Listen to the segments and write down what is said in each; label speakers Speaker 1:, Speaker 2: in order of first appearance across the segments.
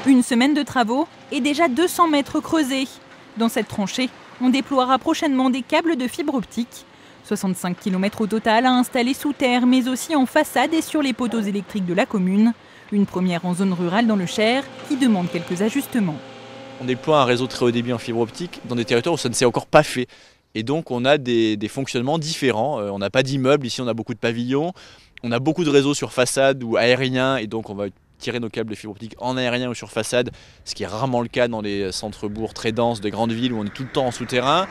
Speaker 1: Une semaine de travaux et déjà 200 mètres creusés. Dans cette tranchée, on déploiera prochainement des câbles de fibre optique. 65 km au total à installer sous terre, mais aussi en façade et sur les poteaux électriques de la commune. Une première en zone rurale dans le Cher qui demande quelques ajustements.
Speaker 2: On déploie un réseau très haut débit en fibre optique dans des territoires où ça ne s'est encore pas fait. Et donc on a des fonctionnements différents. On n'a pas d'immeubles, ici on a beaucoup de pavillons. On a beaucoup de réseaux sur façade ou aériens et donc on va tirer nos câbles de fibre optique en aérien ou sur façade, ce qui est rarement le cas dans les centres-bourgs très denses des grandes villes où on est tout le temps en souterrain.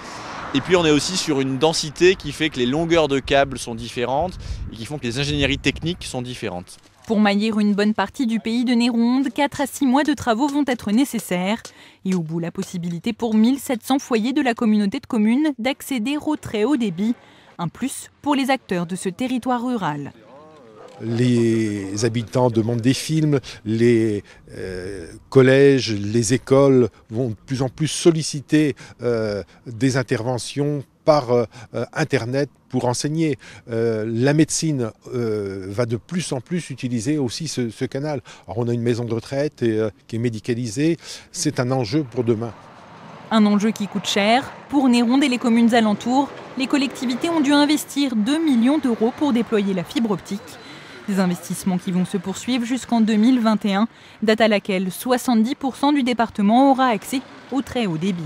Speaker 2: Et puis on est aussi sur une densité qui fait que les longueurs de câbles sont différentes et qui font que les ingénieries techniques sont différentes.
Speaker 1: Pour mailler une bonne partie du pays de Néronde, 4 à 6 mois de travaux vont être nécessaires. Et au bout, la possibilité pour 1700 foyers de la communauté de communes d'accéder au très haut débit. Un plus pour les acteurs de ce territoire rural.
Speaker 3: Les habitants demandent des films, les collèges, les écoles vont de plus en plus solliciter des interventions par Internet pour enseigner. La médecine va de plus en plus utiliser aussi ce canal. Alors on a une maison de retraite qui est médicalisée, c'est un enjeu pour demain.
Speaker 1: Un enjeu qui coûte cher. Pour Néronde et les communes alentours, les collectivités ont dû investir 2 millions d'euros pour déployer la fibre optique. Des investissements qui vont se poursuivre jusqu'en 2021, date à laquelle 70% du département aura accès au très haut débit.